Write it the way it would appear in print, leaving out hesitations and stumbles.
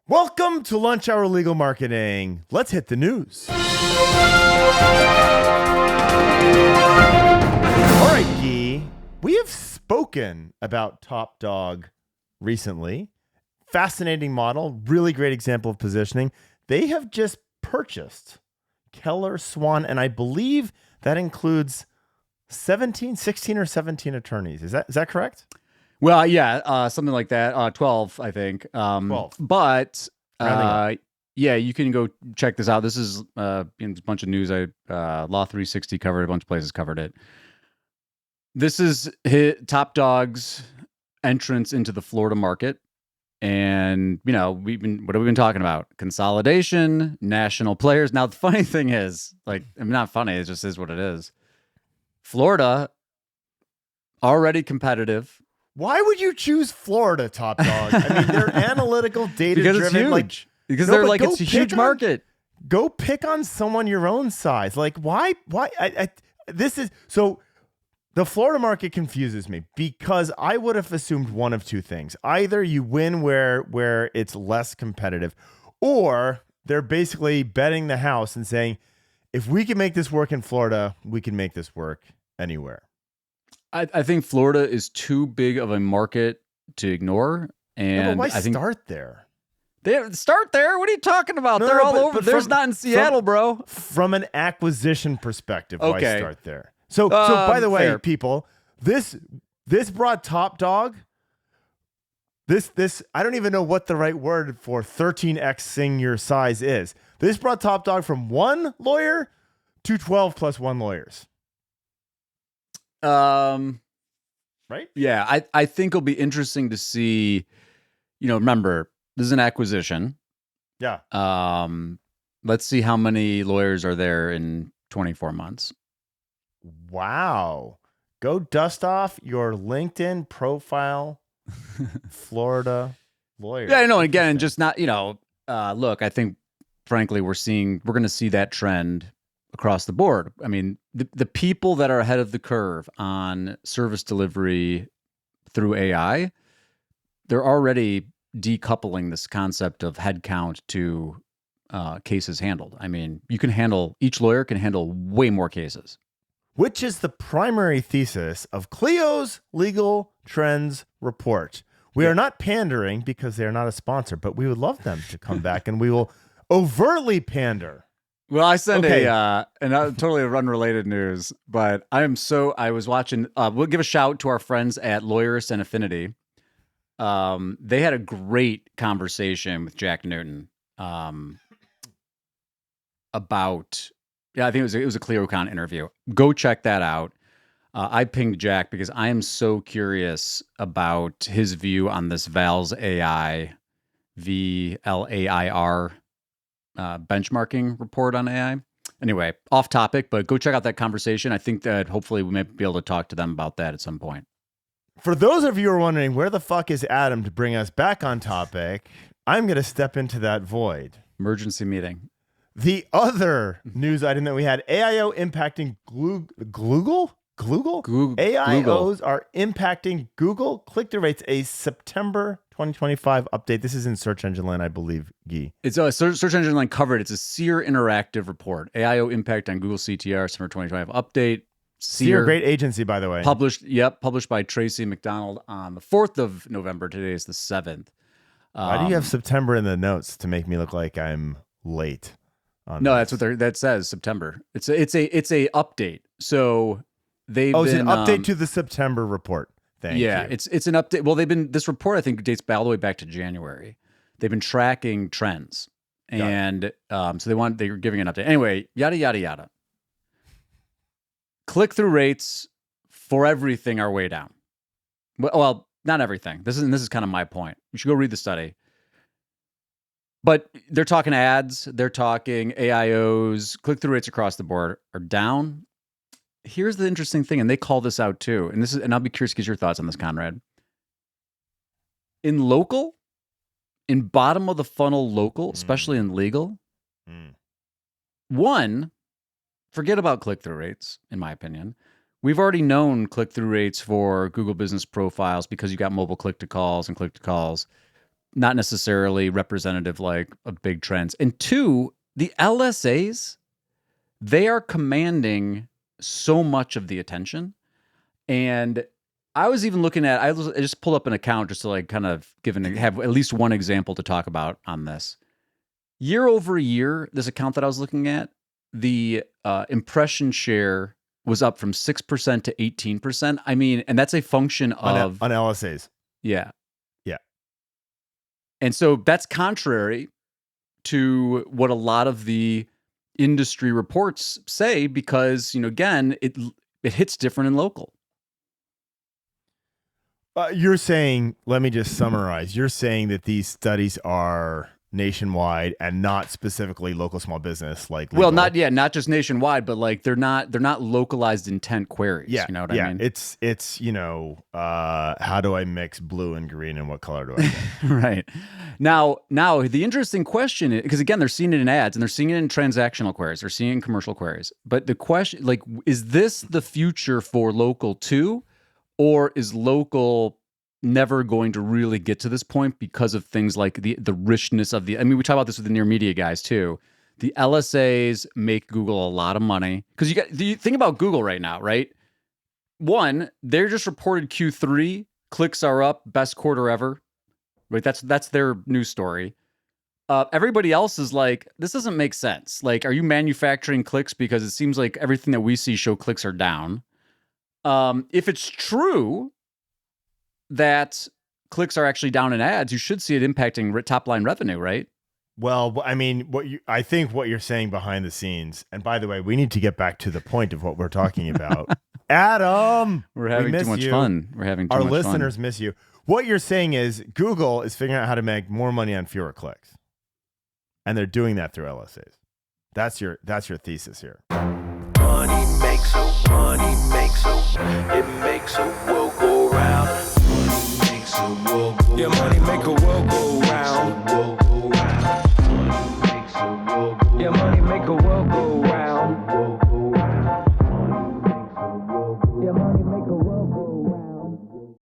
Welcome to Lunch Hour Legal Marketing. Let's hit the news. All right, Gyi, we have spoken about Top Dog recently. Fascinating model, really great example of positioning. They have just purchased Keller Swan, and I believe that includes 16 or 17 attorneys. Is that correct? Well, yeah, something like that. 12, I think. 12. But yeah, you can go check this out. This is a bunch of news. Law 360 covered it, a bunch of places covered it. This is Top Dog's entrance into the Florida market. And, what have we been talking about? Consolidation, national players. Now, the funny thing is, not funny, it just is what it is. Florida, already competitive. Why would you choose Florida, Top Dog? I mean, they're analytical, data-driven. Because it's huge. It's a huge market. Go pick on someone your own size. Why? The Florida market confuses me because I would have assumed one of two things. Either you win where it's less competitive, or they're basically betting the house and saying, if we can make this work in Florida, we can make this work anywhere. I think Florida is too big of a market to ignore. And why start there? Start there? What are you talking about? They're all over. There's not in Seattle, bro. From an acquisition perspective, why start there? So by the way, people, this brought Top Dog. This I don't even know what the right word for 13x-ing your size is. This brought Top Dog from one lawyer to 12 plus one lawyers. Right? Yeah, I think it'll be interesting to see, remember, this is an acquisition. Yeah. Let's see how many lawyers are there in 24 months. Wow. Go dust off your LinkedIn profile, Florida lawyer. Yeah, I know. Again, just not, look, I think, frankly, we're going to see that trend across the board. I mean, the people that are ahead of the curve on service delivery through AI, they're already decoupling this concept of headcount to cases handled. I mean, each lawyer can handle way more cases. Which is the primary thesis of Clio's Legal Trends Report. We are not pandering because they are not a sponsor, but we would love them to come back and we will overtly pander. Well, I send and totally unrelated news, but I was watching, we'll give a shout to our friends at Lawyerist and Affinity. They had a great conversation with Jack Newton about, I think it was a ClioCon interview. Go check that out. I pinged Jack because I am so curious about his view on this Val's AI, VLAIR, benchmarking report on AI. Anyway, off topic, but go check out that conversation. I think that hopefully we may be able to talk to them about that at some point. For those of you who are wondering, where the fuck is Adam to bring us back on topic, I'm going to step into that void. Emergency meeting. The other news item that we had, AIO impacting Google? AIOs are impacting Google click-through rates, a September 2025 update. This is in Search Engine Land, I believe, Gyi. It's a Search Engine Land covered. It's a SEER interactive report. AIO Impact on Google CTR, September 2025 update. SEER, great agency, by the way. Published by Tracy McDonald on the 4th of November. Today is the 7th. Why do you have September in the notes to make me look like I'm late? No, that's what that says, September. It's a update. So it's an update to the September report. Thank you. It's an update. Well, this report, I think, dates all the way back to January. They've been tracking trends. And so they're giving an update. Anyway, yada, yada, yada. Click-through rates for everything are way down. Well, not everything. This is kind of my point. You should go read the study. But they're talking ads, they're talking AIOs, click-through rates across the board are down. Here's the interesting thing, and they call this out too. And I'll be curious to get your thoughts on this, Conrad. In bottom of the funnel local, especially in legal, one, forget about click-through rates, in my opinion. We've already known click-through rates for Google Business Profiles because you got mobile click-to-calls and click-to-calls. not necessarily representative like of big trends. And two, the LSAs, they are commanding so much of the attention. And I was even looking at, I just pulled up an account just to like kind of have at least one example to talk about on this. Year over year, this account that I was looking at, the impression share was up from 6% to 18%. I mean, and that's a function of on LSAs. Yeah. Yeah. And so that's contrary to what a lot of the industry reports say, because, you know, again, it hits different in local. You're saying, let me just summarize. You're saying that these studies are nationwide and not specifically local small business, like legal. Well, not just nationwide, but like they're not localized intent queries. Yeah, you know what I mean? It's you know, how do I mix blue and green, and what color do I get? Right. Now the interesting question is, because again, they're seeing it in ads and they're seeing it in transactional queries, they're seeing it in commercial queries. But the question, like, is this the future for local too, or is local never going to really get to this point because of things like the richness of the, I mean, we talk about this with the near media guys too. The LSAs make Google a lot of money because you think about Google right now, right? One, they're just reported Q3, clicks are up, best quarter ever, right? That's their news story. Everybody else is like, this doesn't make sense. Like, are you manufacturing clicks? Because it seems like everything that we see show clicks are down. If it's true that clicks are actually down in ads, you should see it impacting top line revenue, right? Well, I mean, I think what you're saying behind the scenes, and by the way, we need to get back to the point of what we're talking about. Adam, we're having too much fun. We're having too much fun. Our listeners miss you. What you're saying is Google is figuring out how to make more money on fewer clicks, and they're doing that through LSAs. That's your thesis here. Money makes it makes a world go round. Money makes a world go round. Yeah, money make a world go round. Yeah, money make a world go